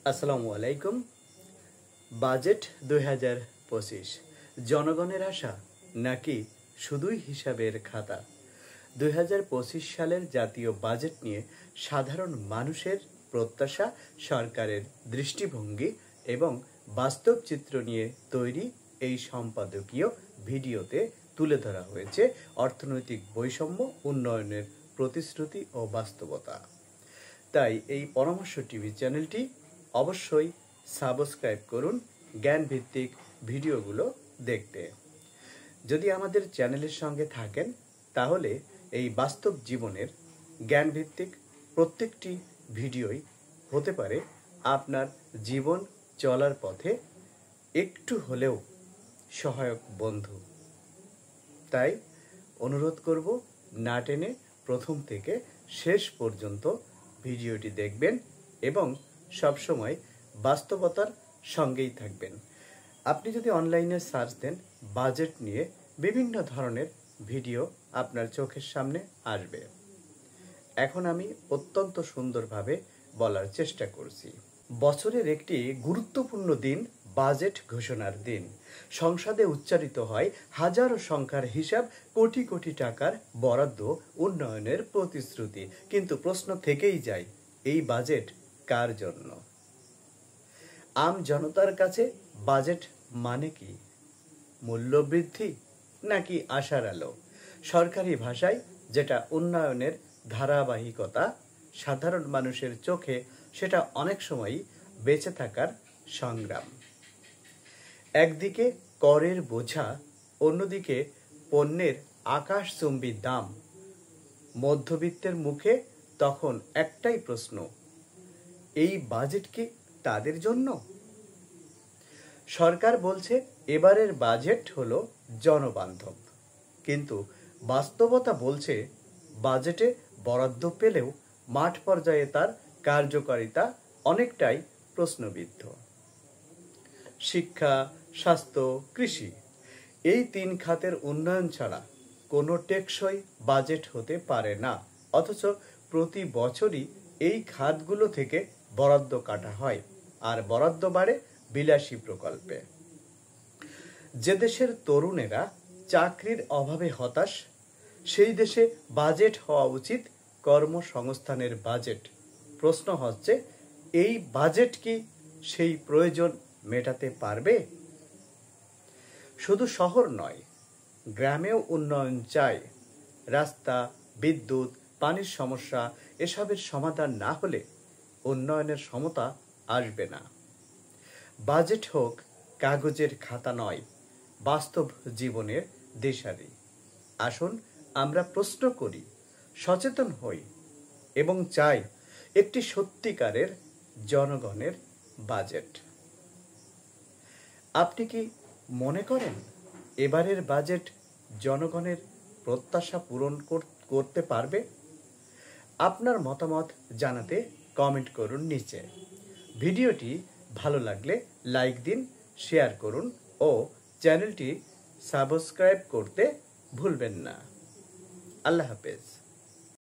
আসসালামু আলাইকুম। বাজেট 2025 জনগণের আশা নাকি শুধুই হিসাবের খাতা? 2025 সালের জাতীয় বাজেট নিয়ে সাধারণ মানুষের প্রত্যাশা, সরকারের দৃষ্টিভঙ্গি এবং বাস্তব চিত্র নিয়ে তৈরি এই সম্পাদকীয় ভিডিওতে তুলে ধরা হয়েছে অর্থনৈতিক বৈষম্য, উন্নয়নের প্রতিশ্রুতি ও বাস্তবতা। তাই এই পরামর্শ টিভি চ্যানেলটি অবশ্যই সাবস্ক্রাইব করুন জ্ঞানভিত্তিক ভিডিওগুলো দেখতে। যদি আমাদের চ্যানেলের সঙ্গে থাকেন তাহলে এই বাস্তব জীবনের জ্ঞানভিত্তিক প্রত্যেকটি ভিডিওই হতে পারে আপনার জীবন চলার পথে একটু হলেও সহায়ক বন্ধু। তাই অনুরোধ করব, না টেনে প্রথম থেকে শেষ পর্যন্ত ভিডিওটি দেখবেন এবং সবসময় বাস্তবতার সঙ্গেই থাকবেন। আপনি যদি অনলাইনে সার্চ দেন বাজেট নিয়ে, বিভিন্ন ধরনের ভিডিও আপনার চোখের সামনে আসবে। এখন আমি অত্যন্ত সুন্দরভাবে বলার চেষ্টা করছি। বছরের একটি গুরুত্বপূর্ণ দিন বাজেট ঘোষণার দিন। সংসদে উচ্চারিত হয় হাজারো সংখ্যার হিসাব, কোটি কোটি টাকার বরাদ্দ, উন্নয়নের প্রতিশ্রুতি। কিন্তু প্রশ্ন থেকেই যায়, এই বাজেট কার জন্য? আম জনতার কাছে বাজেট মানে কি? মূল্যবৃদ্ধি নাকি আশার আলো? সরকারি ভাষায় যেটা উন্নয়নের ধারাবাহিকতা, সাধারণ মানুষের চোখে সেটা অনেক সময়ই বেঁচে থাকার সংগ্রাম। একদিকে করের বোঝা, অন্যদিকে পণ্যের আকাশচুম্বী দাম। মধ্যবিত্তের মুখে তখন একটাই প্রশ্ন, এই বাজেট কি তাদের জন্য? সরকার বলছে এবারের বাজেট হলো জনবান্ধব, কিন্তু বাস্তবতা বলছে বাজেটে বরাদ্দ পেলেও মাঠ পর্যায়ে তার কার্যকারিতা অনেকটাই প্রশ্নবিদ্ধ। শিক্ষা, স্বাস্থ্য, কৃষি, এই তিন খাতের উন্নয়ন ছাড়া কোনো টেকসই বাজেট হতে পারে না। অথচ প্রতি বছরই এই খাতগুলো থেকে বরাদ্দ কাটা হয়, আর বরাদ্দ বাড়ে বিলাসী প্রকল্পে। যে দেশের তরুণেরা চাকরির অভাবে হতাশ, সেই দেশে বাজেট হওয়া উচিত কর্মসংস্থানের বাজেট। প্রশ্ন হচ্ছে, এই বাজেট কি সেই প্রয়োজন মেটাতে পারবে? শুধু শহর নয়, গ্রামেও উন্নয়ন চাই। রাস্তা, বিদ্যুৎ, পানির সমস্যা, এসবের সমাধান না হলে উন্নয়নের সমতা আসবে না। বাজেট হোক কাগজের খাতা নয়, বাস্তব জীবনের দিশারি। আসুন আমরা প্রশ্ন করি, সচেতন হই এবং চাই একটি সত্যিকারের জনগণের বাজেট। আপনি কি মনে করেন এবারের বাজেট জনগণের প্রত্যাশা পূরণ করতে পারবে? আপনার মতামত জানাতে কমেন্ট করুন নিচে। ভিডিওটি ভালো লাগলে লাইক দিন, শেয়ার করুন ও চ্যানেলটি সাবস্ক্রাইব করতে ভুলবেন না। আল্লাহ হাফেজ।